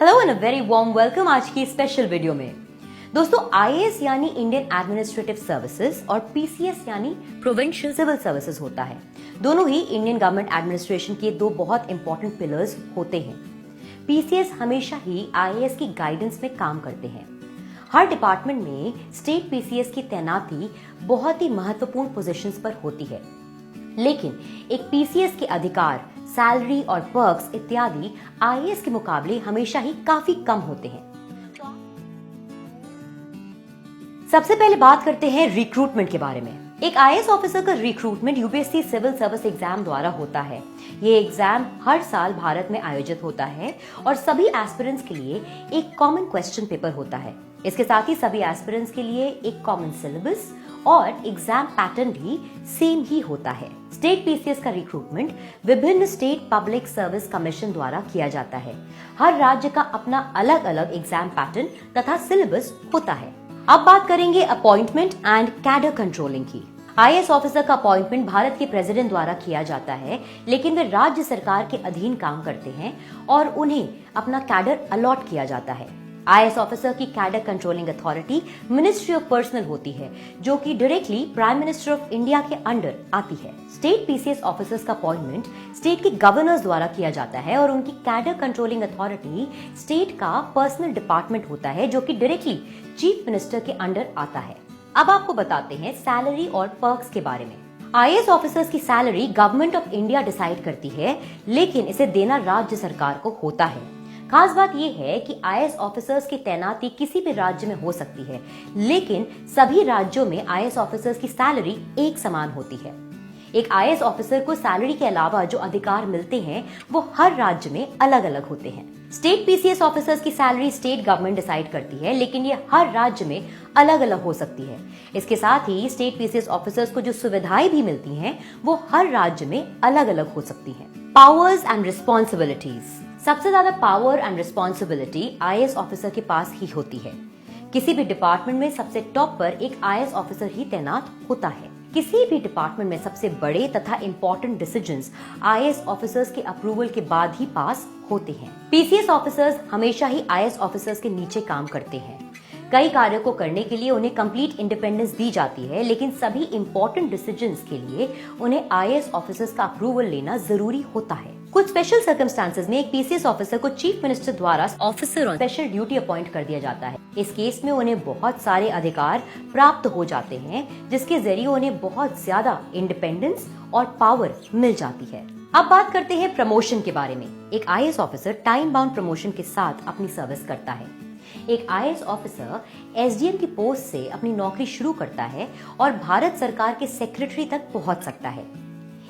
Hello and a very warm welcome आज की special video में। दोस्तों, आईएएस यानी इंडियन एडमिनिस्ट्रेटिव सर्विसेज और पीसीएस यानी प्रोविंशियल सिविल सर्विसेज होता है। दोनों ही इंडियन गवर्नमेंट एडमिनिस्ट्रेशन के दो बहुत इंपॉर्टेंट पिलर्स होते हैं। पीसीएस हमेशा ही आईएएस की गाइडेंस में काम करते हैं। हर डिपार्टमेंट में स्टेट पीसीएस की तैनाती बहुत ही महत्वपूर्ण पोजीशंस पर होती है, लेकिन एक पीसीएस के अधिकार, सैलरी और पर्क्स इत्यादि आईएएस के मुकाबले हमेशा ही काफी कम होते हैं। सबसे पहले बात करते हैं रिक्रूटमेंट के बारे में। एक आईएएस ऑफिसर का recruitment UPSC civil service exam द्वारा होता है। ये एग्जाम हर साल भारत में आयोजित होता है और सभी एस्पिरेंट्स के लिए एक कॉमन क्वेश्चन पेपर होता है। इसके साथ ही सभी एस्पिरेंट्स के लिए एक कॉमन सिलेबस और एग्जाम पैटर्न भी सेम ही होता है। स्टेट पीसीएस का रिक्रूटमेंट विभिन्न स्टेट पब्लिक सर्विस कमीशन द्वारा किया जाता है। हर राज्य का अपना अलग अलग एग्जाम पैटर्न तथा सिलेबस होता है। अब बात करेंगे अपॉइंटमेंट एंड कैडर कंट्रोलिंग की। आईएएस ऑफिसर का अपॉइंटमेंट भारत के प्रेसिडेंट द्वारा किया जाता है, लेकिन वे राज्य सरकार के अधीन काम करते हैं और उन्हें अपना कैडर अलॉट किया जाता है। आईएएस ऑफिसर की cadre controlling authority ministry of personal होती है, जो कि directly prime minister of India के अंडर आती है। स्टेट पीसीएस ऑफिसर्स का अपॉइंटमेंट स्टेट के गवर्नर्स द्वारा किया जाता है और उनकी कैडर कंट्रोलिंग अथॉरिटी स्टेट का पर्सनल डिपार्टमेंट होता है, जो कि डायरेक्टली चीफ मिनिस्टर के अंडर आता है। अब आपको बताते हैं सैलरी और पर्क्स के बारे में। आईएएस ऑफिसर्स की salary government of India decide करती है, लेकिन इसे देना राज्य सरकार को होता है। खास बात यह है कि आईएएस ऑफिसर्स की तैनाती किसी भी राज्य में हो सकती है, लेकिन सभी राज्यों में आईएएस ऑफिसर्स की सैलरी एक समान होती है। एक आईएएस ऑफिसर को सैलरी के अलावा जो अधिकार मिलते हैं वो हर राज्य में अलग अलग होते हैं। स्टेट पीसीएस ऑफिसर्स की सैलरी स्टेट गवर्नमेंट डिसाइड करती है, लेकिन ये हर राज्य में अलग अलग हो सकती है। इसके साथ ही स्टेट पीसीएस ऑफिसर्स को जो सुविधाएं भी मिलती हैं वो हर राज्य में अलग अलग हो सकती हैं। Powers and responsibilities. सबसे ज्यादा power and responsibility IAS officer के पास ही होती है। किसी भी डिपार्टमेंट में सबसे टॉप पर एक आईएएस ऑफिसर ही तैनात होता है। किसी भी डिपार्टमेंट में सबसे बड़े तथा इम्पोर्टेंट डिसीजंस आईएएस ऑफिसर्स के अप्रूवल के बाद ही पास होते हैं। पीसीएस ऑफिसर्स हमेशा ही आईएएस ऑफिसर्स के नीचे काम करते हैं। कई कार्यों को करने के लिए उन्हें कंप्लीट इंडिपेंडेंस दी जाती है, लेकिन सभी इम्पोर्टेंट डिसीजंस के लिए उन्हें आईएएस ऑफिसर्स का अप्रूवल लेना जरूरी होता है। कुछ स्पेशल सर्कमस्टांसेस में एक पीसीएस ऑफिसर को चीफ मिनिस्टर द्वारा officer on special duty appoint कर दिया जाता है। इस केस में उन्हें बहुत सारे अधिकार प्राप्त हो जाते हैं, जिसके जरिए उन्हें बहुत ज्यादा इंडिपेंडेंस और पावर मिल जाती है। अब बात करते हैं प्रमोशन के बारे में। एक IAS officer time bound promotion के साथ अपनी सर्विस करता है। एक आईएएस ऑफिसर एसडीएम की पोस्ट से अपनी नौकरी शुरू करता है और भारत सरकार के सेक्रेटरी तक पहुंच सकता है।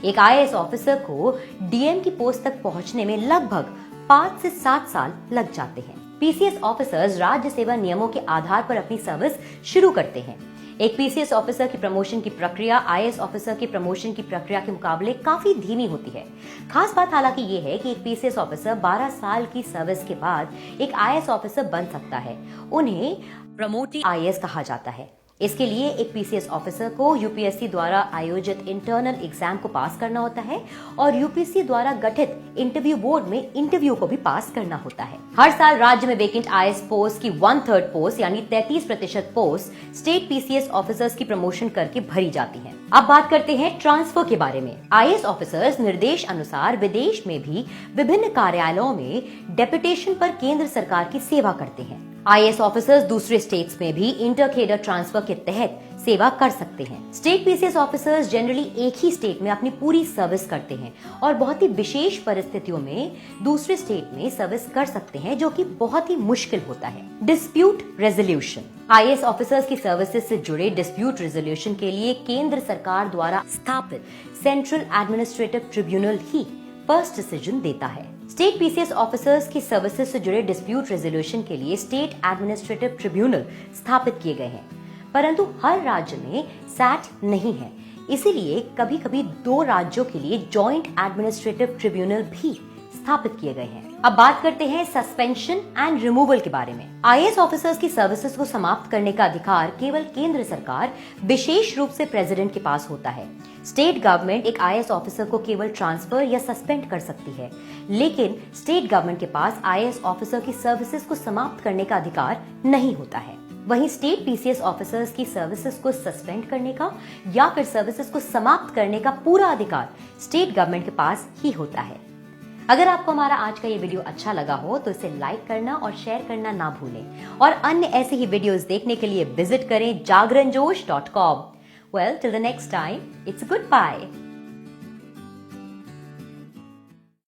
एक आईएएस ऑफिसर को डीएम की पोस्ट तक पहुंचने में लगभग 5 से 7 साल लग जाते हैं। पीसीएस ऑफिसर्स राज्य सेवा नियमों के आधार पर अपनी सर्विस शुरू करते हैं। एक पीसीएस ऑफिसर की प्रमोशन की प्रक्रिया आईएएस ऑफिसर की प्रमोशन की प्रक्रिया के मुकाबले काफी धीमी होती है। खास बात हालांकि ये है कि एक पीसीएस ऑफिसर 12 साल की सर्विस के बाद एक आईएएस ऑफिसर बन सकता है। उन्हें प्रमोटी आईएएस कहा जाता है। इसके लिए एक पीसीएस ऑफिसर को यूपीएससी द्वारा आयोजित इंटरनल एग्जाम को पास करना होता है और यूपीएससी द्वारा गठित इंटरव्यू बोर्ड में इंटरव्यू को भी पास करना होता है। हर साल राज्य में वेकेंट आईएएस पोस्ट की 1/3 पोस्ट यानी 33% पोस्ट स्टेट पीसीएस ऑफिसर्स की प्रमोशन करके भरी जाती है। अब बात करते हैं ट्रांसफर के बारे में। आईएएस ऑफिसर्स निर्देश अनुसार विदेश में भी विभिन्न कार्यालयों में डेपुटेशन पर केंद्र सरकार की सेवा करते हैं। आईएएस ऑफिसर्स दूसरे स्टेट्स में भी इंटर कैडर ट्रांसफर के तहत सेवा कर सकते हैं। स्टेट पीसीएस ऑफिसर्स जनरली एक ही स्टेट में अपनी पूरी सर्विस करते हैं और बहुत ही विशेष परिस्थितियों में दूसरे स्टेट में सर्विस कर सकते हैं, जो कि बहुत ही मुश्किल होता है। Dispute resolution. आईएएस ऑफिसर्स की सर्विसेज से जुड़े डिस्प्यूट रेजोल्यूशन के लिए केंद्र सरकार द्वारा स्थापित सेंट्रल एडमिनिस्ट्रेटिव ट्रिब्यूनल ही फर्स्ट डिसीजन देता है। स्टेट पीसीएस ऑफिसर्स की सर्विसेज से जुड़े डिस्प्यूट रेजोल्यूशन के लिए स्टेट एडमिनिस्ट्रेटिव ट्रिब्यूनल स्थापित किए गए हैं, परंतु हर राज्य में सैट नहीं है। इसीलिए कभी कभी 2 राज्यों के लिए जॉइंट एडमिनिस्ट्रेटिव ट्रिब्यूनल भी स्थापित किए गए हैं। अब बात करते हैं सस्पेंशन एंड रिमूवल के बारे में। आईएएस ऑफिसर्स की सर्विसेज को समाप्त करने का अधिकार केवल केंद्र सरकार, विशेष रूप से प्रेसिडेंट के पास होता है। स्टेट गवर्नमेंट एक आईएएस ऑफिसर को केवल ट्रांसफर या सस्पेंड कर सकती है, लेकिन स्टेट गवर्नमेंट के पास आईएएस ऑफिसर की सर्विसेज को समाप्त करने का अधिकार नहीं होता है। वहीं स्टेट पीसीएस ऑफिसर्स की सर्विसेज को सस्पेंड करने का या फिर सर्विसेज को समाप्त करने का पूरा अधिकार स्टेट गवर्नमेंट के पास ही होता है। अगर आपको हमारा आज का ये वीडियो अच्छा लगा हो तो इसे लाइक करना और शेयर करना ना भूलें और अन्य ऐसे ही वीडियोस देखने के लिए विजिट करें jagranjosh.com। Well, till the next time, it's a goodbye.